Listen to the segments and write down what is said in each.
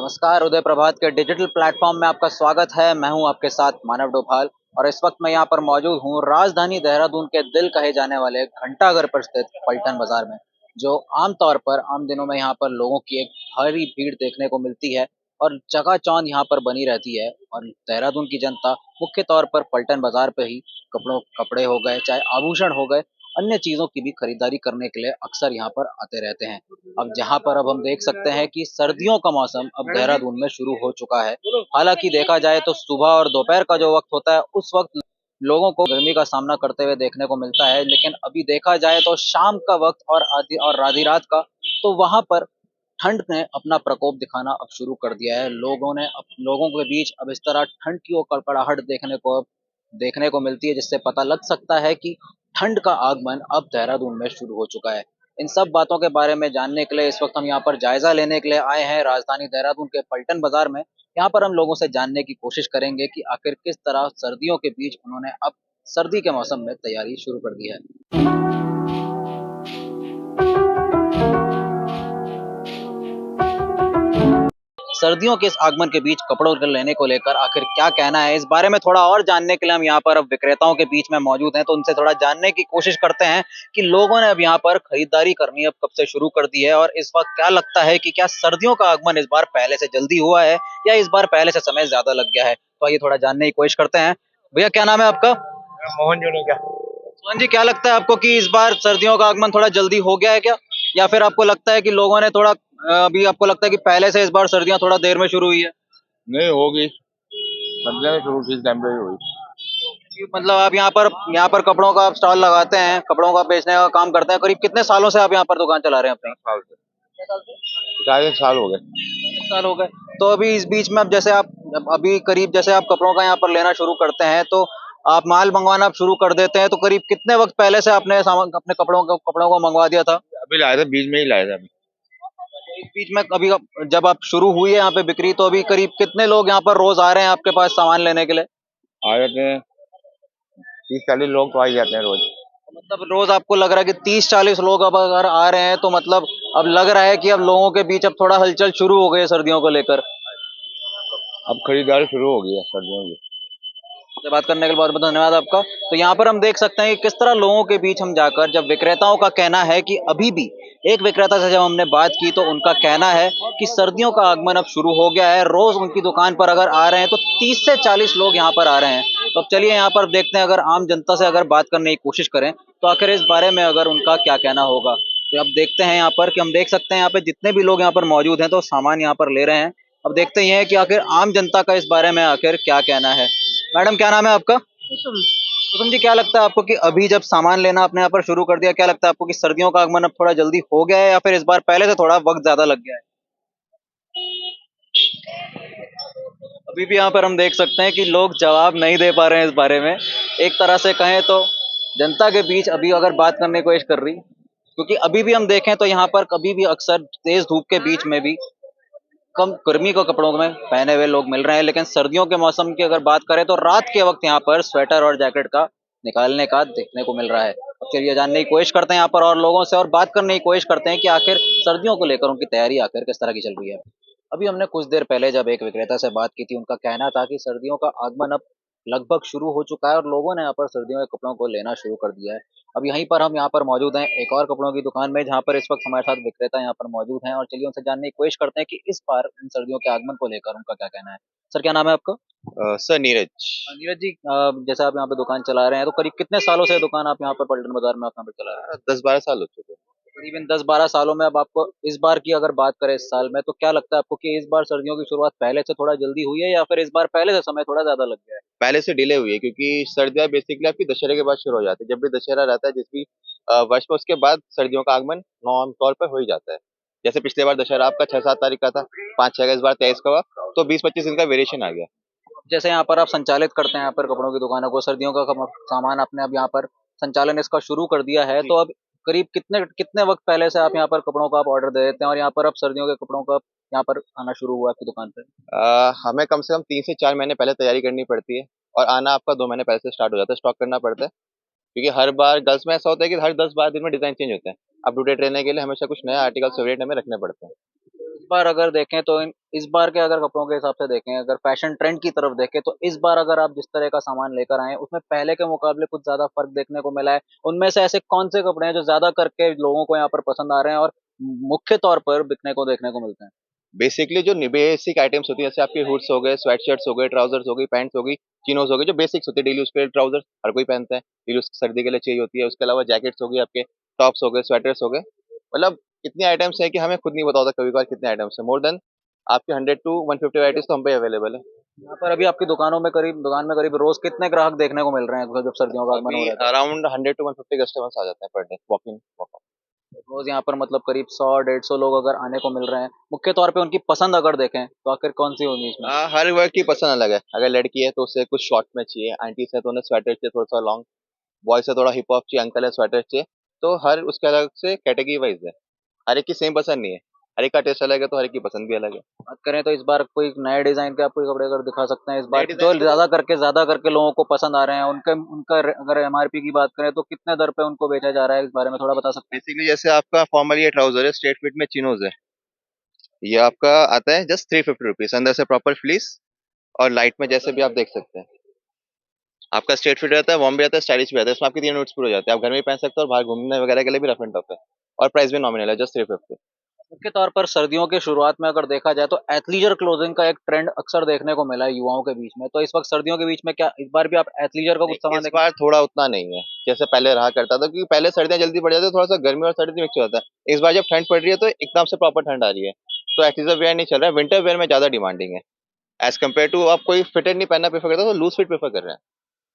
नमस्कार, उदय प्रभात के digital platform में आपका स्वागत है। मैं हूं आपके साथ मानव डोभाल और इस वक्त मैं यहां पर मौजूद हूं राजधानी देहरादून के दिल कहे जाने वाले घंटाघर पर स्थित पलटन बाजार में, जो आमतौर पर आम दिनों में यहां पर लोगों की एक भारी भीड़ देखने को मिलती है और चकाचौंध यहां पर बनी रहती है। और देहरादून की जनता मुख्य तौर पर पलटन बाजार पे ही कपड़े हो गए, चाहे आभूषण हो गए, अन्य चीजों की भी खरीदारी करने के लिए अक्सर यहाँ पर आते रहते हैं। अब जहाँ पर अब हम देख सकते हैं कि सर्दियों का मौसम अब देहरादून में शुरू हो चुका है। हालांकि देखा जाए तो सुबह और दोपहर का जो वक्त होता है उस वक्त लोगों को गर्मी का सामना करते हुए देखने को मिलता है, लेकिन अभी देखा जाए तो शाम का वक्त और आधी रात का, तो वहां पर ठंड ने अपना प्रकोप दिखाना अब शुरू कर दिया है। लोगों के बीच अब इस तरह ठंड की वो कड़कड़ाहट देखने को मिलती है, जिससे पता लग सकता है कि ठंड का आगमन अब देहरादून में शुरू हो चुका है। इन सब बातों के बारे में जानने के लिए इस वक्त हम यहाँ पर जायजा लेने के लिए आए हैं राजधानी देहरादून के पलटन बाजार में। यहाँ पर हम लोगों से जानने की कोशिश करेंगे कि आखिर किस तरह सर्दियों के बीच उन्होंने अब सर्दी के मौसम में तैयारी शुरू कर दी है। सर्दियों के इस आगमन के बीच कपड़ों को लेने को लेकर आखिर क्या कहना है, इस बारे में थोड़ा और जानने के लिए हम यहाँ पर अब विक्रेताओं के बीच में मौजूद हैं, तो उनसे थोड़ा जानने की कोशिश करते हैं कि लोगों ने अब यहाँ पर खरीदारी करनी अब कब से शुरू कर दी है और इस वक्त क्या लगता है कि क्या सर्दियों का आगमन इस बार पहले से जल्दी हुआ है या इस बार पहले से समय ज्यादा लग गया है। तो आइए थोड़ा जानने की कोशिश करते हैं। भैया, क्या नाम है आपका? मोहन जोड़ेगा। मोहन जी, क्या लगता है आपको कि इस बार सर्दियों का आगमन थोड़ा जल्दी हो गया है क्या, या फिर आपको लगता है कि लोगों ने थोड़ा अभी आपको लगता है कि पहले से इस बार सर्दियां थोड़ा देर में शुरू हुई है? नहीं होगी, बदले में शुरू किस टाइम पे ही हुई। मतलब आप यहाँ पर कपड़ों का आप स्टॉल लगाते हैं, कपड़ों का बेचने का काम करते हैं। करीब कितने सालों से आप यहाँ पर दुकान चला रहे हैं अपनी? 10 साल से। 40 साल हो गए। 10 साल हो गए। तो अभी इस बीच में अब जैसे आप अभी करीब जैसे आप कपड़ों का यहाँ पर लेना शुरू करते हैं, तो आप माल मंगवाना आप शुरू कर देते हैं, तो करीब कितने वक्त पहले से आपने सामान अपने कपड़ों को मंगवा दिया था? अभी लाए थे, बीच में ही लाए थे अभी। तो इस बीच में अभी जब आप शुरू हुई है यहाँ पे बिक्री, तो अभी करीब कितने लोग यहाँ पर रोज आ रहे हैं आपके पास सामान लेने के लिए? आ जाते हैं 30-40 लोग तो आ ही जाते हैं रोज। मतलब रोज आपको लग रहा है कि 30-40 लोग अब अगर आ रहे हैं, तो मतलब अब लग रहा है कि अब लोगों के बीच अब थोड़ा हलचल शुरू हो गई है सर्दियों को लेकर। अब खरीदारी शुरू हो गई है सर्दियों की। से बात करने के लिए बहुत बहुत धन्यवाद आपका। तो यहाँ पर हम देख सकते हैं कि किस तरह लोगों के बीच हम जाकर, जब विक्रेताओं का कहना है कि अभी भी, एक विक्रेता से जब हमने बात की तो उनका कहना है कि सर्दियों का आगमन अब शुरू हो गया है। रोज उनकी दुकान पर अगर आ रहे हैं तो 30 से 40 लोग यहाँ पर आ रहे हैं। तो अब चलिए यहाँ पर देखते हैं, अगर आम जनता से अगर बात करने की कोशिश करें तो आखिर इस बारे में अगर उनका क्या कहना होगा। तो अब देखते हैं यहाँ पर कि हम देख सकते हैं यहाँ पे जितने भी लोग यहाँ पर मौजूद हैं तो सामान यहाँ पर ले रहे हैं। अब देखते ही हैं कि आखिर आम जनता का इस बारे में आखिर क्या कहना है। मैडम, क्या नाम है आपका? कुसुम जी, क्या लगता है आपको कि अभी जब सामान लेना आपने यहाँ पर शुरू कर दिया, क्या लगता है आपको कि सर्दियों का आगमन अब थोड़ा जल्दी हो गया है या फिर इस बार पहले से थोड़ा वक्त ज्यादा लग गया है? अभी भी यहाँ पर हम देख सकते हैं कि लोग जवाब नहीं दे पा रहे हैं इस बारे में। एक तरह से कहें तो जनता के बीच अभी अगर बात करने की कोशिश कर रही, क्योंकि अभी भी हम देखें तो यहाँ पर कभी भी अक्सर तेज धूप के बीच में भी कम गर्मी को कपड़ों में पहने हुए लोग मिल रहे हैं, लेकिन सर्दियों के मौसम की अगर बात करें तो रात के वक्त यहाँ पर स्वेटर और जैकेट का निकालने का देखने को मिल रहा है। अब चलिए जानने की कोशिश करते हैं यहाँ पर और लोगों से, और बात करने की कोशिश करते हैं कि आखिर सर्दियों को लेकर उनकी तैयारी आखिर किस तरह की चल रही है। अभी हमने कुछ देर पहले जब एक विक्रेता से बात की थी, उनका कहना था कि सर्दियों का आगमन अब लगभग शुरू हो चुका है और लोगों ने यहाँ पर सर्दियों के कपड़ों को लेना शुरू कर दिया है। अब यहीं पर हम यहाँ पर मौजूद हैं एक और कपड़ों की दुकान में, जहाँ पर इस वक्त हमारे साथ विक्रेता यहाँ पर मौजूद हैं, और चलिए उनसे जानने की कोशिश करते हैं कि इस बार इन सर्दियों के आगमन को लेकर उनका क्या कहना है। सर, क्या नाम है आपका? सर नीरज। नीरज जी, जैसे आप यहाँ पे दुकान चला रहे हैं, तो करीब कितने सालों से ये दुकान आप यहाँ पर पलटन बाजार में आप यहाँ पर चला रहे हैं? 10-12 साल हो चुके हैं। करीबन 10-12 सालों में। अब आपको इस बार की अगर बात करें इस साल में, तो क्या लगता है आपको कि इस बार सर्दियों की शुरुआत पहले से थोड़ा जल्दी हुई है या फिर इस बार पहले से समय थोड़ा ज्यादा लग गया है? पहले से डिले हुई है क्योंकि सर्दियाँ बेसिकली आपकी दशहरे के बाद शुरू हो जाती है। जब भी दशहरा रहता है जिस भी वर्ष में, उसके बाद सर्दियों का आगमन नॉर्म तौर पर हो ही जाता है। जैसे पिछले बार दशहरा आपका 6-7 तारीख का था, 5-6 का, इस बार 23 का हुआ, तो 20-25 दिन का वेरिएशन आ गया। जैसे यहाँ पर आप संचालित करते हैं यहाँ पर कपड़ों की दुकानों को, सर्दियों का सामान आपने अब यहाँ पर संचालन इसका शुरू कर दिया है, जी। तो अब करीब कितने कितने वक्त पहले से आप यहाँ पर कपड़ों का आप ऑर्डर दे देते हैं और यहाँ पर अब सर्दियों के कपड़ों का यहाँ पर आना शुरू हुआ आपकी दुकान पे? हमें कम से कम 3 से 4 महीने पहले तैयारी करनी पड़ती है और आना आपका 2 महीने पहले से स्टार्ट हो जाता है, स्टॉक करना पड़ता है। क्योंकि हर बार गर्ल्स में ऐसा होता है कि हर 10-12 दिन में डिज़ाइन चेंज होते हैं। अपटूडेट रहने के लिए हमेशा कुछ नया आर्टिकल्स फेवरेट हमें रखने पड़ते हैं। बार अगर देखें तो इस बार के अगर कपड़ों के हिसाब से देखें, अगर फैशन ट्रेंड की तरफ देखें, तो इस बार अगर आप जिस तरह का सामान लेकर आए हैं, उसमें पहले के मुकाबले कुछ ज्यादा फर्क देखने को मिला है। उनमें से ऐसे कौन से कपड़े हैं जो ज्यादा करके लोगों को यहाँ पर पसंद आ रहे हैं और मुख्य तौर पर बिकने को देखने को मिलते हैं? बेसिकली जो बेसिक आइटम्स होती है, जैसे आपके हुड्स हो गए, स्वेट शर्ट्स हो गए, ट्राउजर्स हो गई, पैंट्स हो गई, चिनोज हो गई, जो बेसिक्स होती है डेली यूज के लिए। ट्राउजर्स हर कोई पहनता है, डेली यूज सर्दी के लिए चाहिए होती है। उसके अलावा जैकेट्स हो गई आपके, टॉप्स हो गए, स्वेटर्स हो गए। मतलब इतनी आइटम्स है कि हमें खुद नहीं पता होता कभी कभार कितने आइटम्स है। मोर देन आपके 100 to 150 वैराइटीज तो हम पे अवेलेबल है। यहाँ पर अभी आपकी दुकान में करीब रोज कितने ग्राहक देखने को मिल रहे हैं जब सर्दियों का आगमन अभी हो रहा है तो? अराउंड 100 to 150 कस्टमर्स आ जाते हैं per day, walk in walk out. रोज यहाँ पर मतलब करीब 100-150 लोग अगर आने को मिल रहे हैं, मुख्य तौर पे उनकी पसंद अगर देखें तो आखिर कौन सी होगी इसमें? हर वर्ग की पसंद अलग है। अगर लड़की है तो उसे कुछ शॉर्ट में चाहिए, आंटी है तो उन्हें स्वेटर चाहिए थोड़ा सा लॉन्ग, बॉयज है थोड़ा हिप हॉप चाहिए, अंकल है स्वेटर चाहिए। तो हर उसके अलग से कैटेगरी वाइज है। हर एक की सेम पसंद नहीं है, हर एक का टेस्ट अलग है, तो हर एक की पसंद भी अलग है। बात करें तो इस बार कोई नए डिजाइन के आप कोई कपड़े अगर दिखा सकते हैं इस नए बार, डिजाइन जो के तो ज्यादा करके लोगों को पसंद आ रहे हैं, उनके उनका अगर एमआरपी की बात करें तो कितने दर पे उनको बेचा जा रहा है, इस बारे में थोड़ा बता सकते हैं? बेसिकली जैसे आपका फॉर्मल ये ट्राउजर है, स्ट्रेट फिट में चिनोज है। ये आपका आता है जस्ट 350 रुपीज, अंदर से प्रॉपर फ्लीस और लाइट में जैसे भी आप देख सकते हैं। आपका स्ट्रेट फिट रहता है, वार्म भी आता है, स्टाइलिश भी आता है। इसमें आपके 3 नोट्स पूरे हो जाते हैं, आप घर में भी पहन सकते हो और बाहर घूमने वगैरह के लिए भी रफ एंड टफ है। और प्राइस भी नॉमिनल है, जस्ट 350। मुख्य तौर पर सर्दियों के शुरुआत में अगर देखा जाए तो एथलीजर क्लोथिंग का एक ट्रेंड अक्सर देखने को मिला है युवाओं के बीच में, तो इस वक्त सर्दियों के बीच में क्या इस बार भी आप एथलीजर का कुछ नहीं, सामान इस देखें? बार थोड़ा उतना नहीं है जैसे पहले रहा करता था, क्योंकि पहले सर्दियां जल्दी पड़ जाती है, थोड़ा सा गर्मी और सर्दी मिक्स हो जाता है। इस बार जब ठंड पड़ रही है तो एकदम से प्रॉपर ठंड आ रही है, तो एक्सेसर वेयर नहीं चल रहा है, विंटर वेयर में ज्यादा डिमांडिंग है। एज कम्पेयर टू आप कोई फिटेड नहीं पहनना प्रेफर करता तो लूज फिट प्रेफर कर रहे हैं।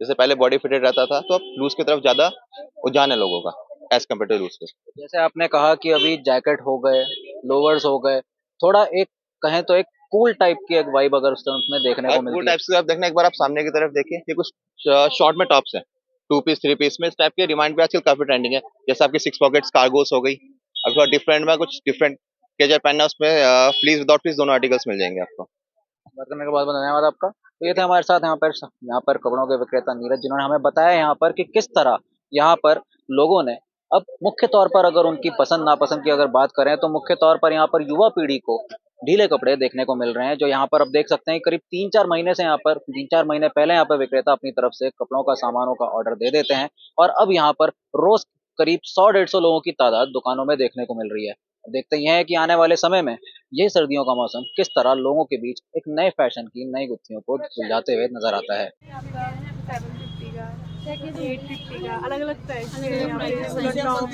जैसे पहले बॉडी फिटेड रहता था, तो अब लूज की तरफ ज्यादा रुझान है लोगों का as compare to loose fit. जैसे आपने कहा कि अभी जैकेट हो गए, लोअर्स हो गए, थोड़ा एक कहें तो एक कूल टाइप की एक वाइब अगर उसमें देखने को वो मिलती है। टाइप्स का आप देखना, एक बार आप सामने की तरफ देखिए, ये कुछ शॉर्ट में टॉप्स है, 2 पीस 3 पीस में। इस टाइप के डिमांड पे आजकल काफी ट्रेंडिंग है। जैसे आपकी 6 पॉकेट्स कार्गोस हो गई। अब थोड़ा डिफरेंट में कुछ डिफरेंट कैजुअल पहनना, उसमें फ्लीस विदाउट फ्लीस दोनों आर्टिकल्स मिल जाएंगे आपको। बात करने के बहुत बहुत धन्यवाद आपका। तो ये थे हमारे साथ यहाँ पर कपड़ों के विक्रेता नीरज, जिन्होंने हमें बताया यहाँ पर कि किस तरह यहाँ पर लोगों ने अब मुख्य तौर पर अगर उनकी पसंद नापसंद की अगर बात करें तो मुख्य तौर पर यहाँ पर युवा पीढ़ी को ढीले कपड़े देखने को मिल रहे हैं, जो यहाँ पर अब देख सकते हैं करीब 3-4 महीने से यहाँ पर 3-4 महीने पहले यहाँ पर विक्रेता अपनी तरफ से कपड़ों का सामानों का ऑर्डर दे देते हैं और अब यहाँ पर रोज करीब 100-150 लोगों की तादाद दुकानों में देखने को मिल रही है। देखते ही हैं कि आने वाले समय में ये सर्दियों का मौसम किस तरह लोगों के बीच एक नए फैशन की नई गुत्थियों को सुलझाते हुए नजर आता है। आपका 750 का, 850 का, अलग अलग प्राइस के यहाँ पे टॉप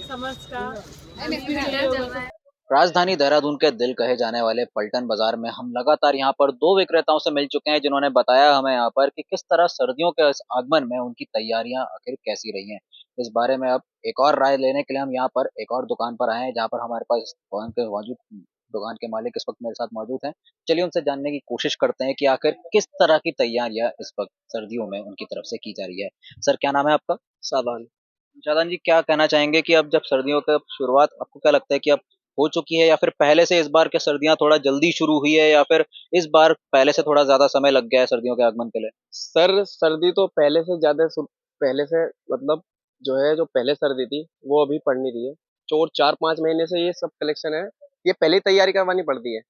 समर्स का। राजधानी देहरादून के दिल कहे जाने वाले पलटन बाजार में हम लगातार यहाँ पर दो विक्रेताओं से मिल चुके हैं, जिन्होंने बताया हमें यहाँ पर कि किस तरह सर्दियों के इस आगमन में उनकी तैयारियां आखिर कैसी रही हैं। इस बारे में अब एक और राय लेने के लिए हम यहाँ पर एक और दुकान पर आए हैं, जहाँ पर हमारे पास दुकान के मालिक इस वक्त मेरे साथ मौजूद हैं। चलिए उनसे जानने की कोशिश करते हैं कि आखिर किस तरह की तैयारियां इस वक्त सर्दियों में उनकी तरफ से की जा रही है। सर, क्या नाम है आपका? सावन। शादान जी, क्या कहना चाहेंगे कि अब जब सर्दियों का शुरुआत आपको क्या लगता है कि अब हो चुकी है, या फिर पहले से इस बार के सर्दियां थोड़ा जल्दी शुरू हुई है, या फिर इस बार पहले से थोड़ा ज्यादा समय लग गया है सर्दियों के आगमन के लिए? सर सर्दी तो पहले से ज्यादा पहले से मतलब जो है, जो पहले सर्दी थी वो अभी पड़ नहीं रही है। जो 4-5 महीने से ये सब कलेक्शन है, ये पहले ही तैयारी करवानी पड़ती है।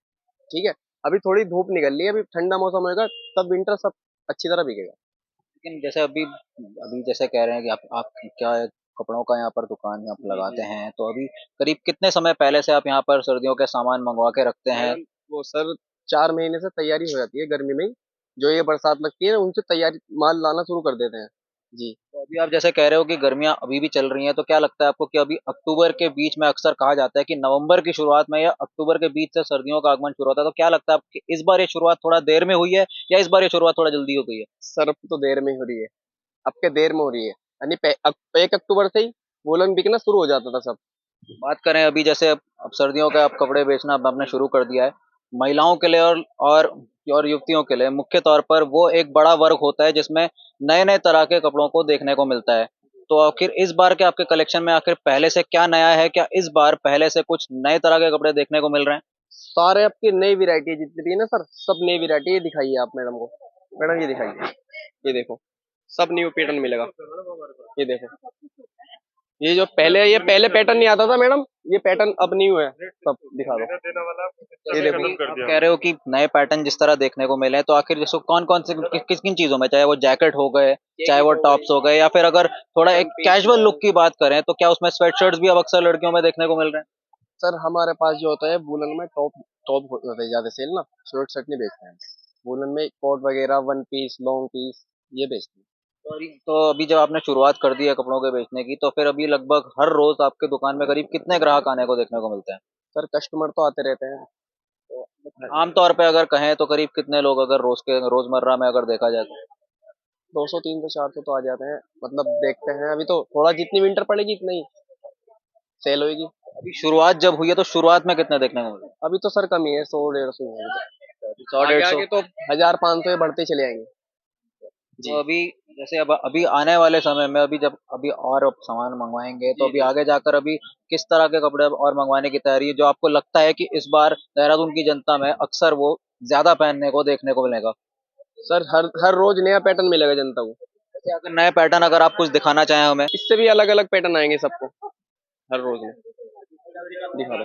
ठीक है, अभी थोड़ी धूप निकल रही है, अभी ठंडा मौसम होएगा तब विंटर सब अच्छी तरह बिकेगा। लेकिन जैसे अभी अभी जैसे कह रहे हैं कि आप क्या है, कपड़ों का यहाँ पर दुकान आप लगाते हैं, तो अभी करीब कितने समय पहले से आप यहाँ पर सर्दियों के सामान मंगवा के रखते हैं? वो सर 4 महीने से तैयारी हो जाती है गर्मी में ही। जो ये बरसात लगती है ना, उनसे तैयारी माल लाना शुरू कर देते हैं जी। तो अभी आप जैसे कह रहे हो कि गर्मियां अभी भी चल रही हैं, तो क्या लगता है आपको कि अभी अक्टूबर के बीच में, अक्सर कहा जाता है कि नवंबर की शुरुआत में या अक्टूबर के बीच से सर्दियों का आगमन शुरू होता है, तो क्या लगता है आपको कि इस बार ये शुरुआत थोड़ा देर में हुई है या इस बार ये शुरुआत थोड़ा जल्दी हो गई है? सर अब तो देर में हो रही है, अब के देर में हो रही है। यानी 1 अक्टूबर से ही वोलन बिकना शुरू हो जाता था सब। बात करें अभी जैसे अब सर्दियों के आप कपड़े बेचना अब आपने शुरू कर दिया है, महिलाओं के लिए और और युवतियों के लिए मुख्य तौर पर वो एक बड़ा वर्ग होता है जिसमें नए नए तरह के कपड़ों को देखने को मिलता है। तो आखिर इस बार के आपके कलेक्शन में आखिर पहले से क्या नया है? क्या इस बार पहले से कुछ नए तरह के कपड़े देखने को मिल रहे हैं? सारे आपकी नई वैरायटी जितनी भी है ना सर, सब नई वैरायटी। ये दिखाइए आप मैडम को, मैडम ये दिखाइए, ये देखो सब न्यू पैटर्न मिलेगा। ये देखो ये पहले पैटर्न नहीं आता था मैडम, ये पैटर्न अब न्यू है। सब दिखा दो, ये देखो। आप कह रहे हो कि नए पैटर्न जिस तरह देखने को मिले हैं, तो आखिर जैसे कौन कौन से किस किन चीजों में, चाहे वो जैकेट हो गए, चाहे वो टॉप्स हो गए, या फिर अगर थोड़ा एक कैजुअल लुक की बात करें तो क्या उसमें स्वेटशर्ट्स भी अब अक्सर लड़कियों में देखने को मिल रहे हैं? सर हमारे पास जो होता है वुलन में टॉप टॉप होता है ज्यादा सेल ना, शर्ट शर्ट नहीं बेचते हैं। वुलन में कोट वगैरह, वन पीस, लॉन्ग पीस, ये बेचते हैं। तो अभी जब आपने शुरुआत कर दी है कपड़ों के बेचने की, तो फिर अभी लगभग हर रोज आपके दुकान में करीब कितने ग्राहक आने को देखने को मिलते हैं? सर कस्टमर तो आते रहते हैं। आमतौर पे अगर कहें तो करीब कितने लोग अगर रोजमर्रा में अगर देखा जाए तो? 200 300 400 तो आ जाते हैं, मतलब देखते हैं। अभी तो थोड़ा जितनी विंटर पड़ेगी इतनी ही सेल होगी। अभी शुरुआत जब हुई है तो शुरुआत में कितने देखने को मिले? अभी तो सर कम ही है, 100 150 है। 100 आगे 150? आगे तो 1500 बढ़ते चले आएंगे। तो अभी जैसे अब अभी आने वाले समय में, अभी जब अभी और अब सामान मंगवाएंगे तो अभी आगे जाकर अभी किस तरह के कपड़े अब और मंगवाने की तैयारी है, जो आपको लगता है कि इस बार देहरादून की जनता में अक्सर वो ज्यादा पहनने को देखने को मिलेगा? सर हर हर रोज नया पैटर्न मिलेगा जनता को। जैसे अगर नए पैटर्न अगर आप कुछ दिखाना चाहें हमें? इससे भी अलग अलग पैटर्न आएंगे सबको हर रोज में। दिखा दो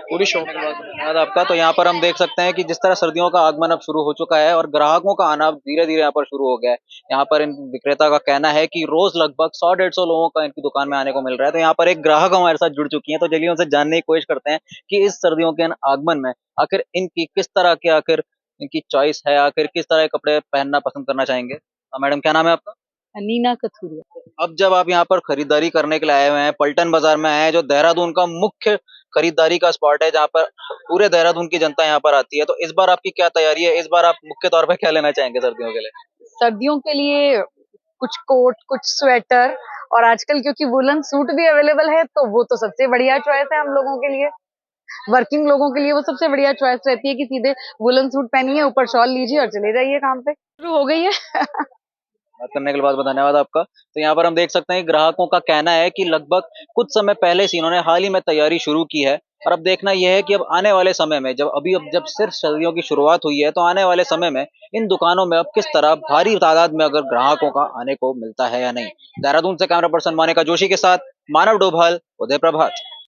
पूरी शॉप। धन्यवाद आपका। तो यहाँ पर हम देख सकते हैं कि जिस तरह सर्दियों का आगमन अब शुरू हो चुका है और ग्राहकों का आना धीरे धीरे यहाँ पर शुरू हो गया है। यहाँ पर इन विक्रेता का कहना है कि रोज लगभग 100-150 लोगों का इनकी दुकान में आने को मिल रहा है। तो यहाँ पर एक ग्राहक हमारे साथ जुड़ चुकी है, तो चलिए उनसे जानने की कोशिश करते हैं कि इस सर्दियों के आगमन में आखिर इनकी किस तरह के आखिर इनकी चॉइस है, आखिर किस तरह के कपड़े पहनना पसंद करना चाहेंगे। मैडम क्या नाम है आपका? नीना कथुरिया। अब जब आप यहाँ पर खरीदारी करने के लिए आए हुए हैं, पलटन बाजार में आए हैं, जो देहरादून का मुख्य खरीदारी का स्पॉट है, जहाँ पर पूरे देहरादून की जनता यहाँ पर आती है, तो इस बार आपकी क्या तैयारी है? इस बार आप मुख्य तौर पे क्या लेना चाहेंगे सर्दियों के लिए? सर्दियों के लिए कुछ कोट, कुछ स्वेटर, और आजकल क्योंकि वुलन सूट भी अवेलेबल है तो वो तो सबसे बढ़िया चॉइस है हम लोगों के लिए। वर्किंग लोगों के लिए वो सबसे बढ़िया चॉइस रहती है कि सीधे वुलन सूट पहनिए, ऊपर शॉल लीजिए और चले जाइए काम पे। शुरू हो गई है। बात करने के लिए बहुत बहुत धन्यवाद आपका। तो यहाँ पर हम देख सकते हैं कि ग्राहकों का कहना है कि लगभग कुछ समय पहले से इन्होंने हाल ही में तैयारी शुरू की है, और अब देखना यह है कि अब आने वाले समय में अब जब सिर्फ सर्दियों की शुरुआत हुई है, तो आने वाले समय में इन दुकानों में अब किस तरह भारी तादाद में अगर ग्राहकों का आने को मिलता है या नहीं। देहरादून से कैमरा पर्सन मोनिका जोशी के साथ मानव डोभाल, उदय प्रभात।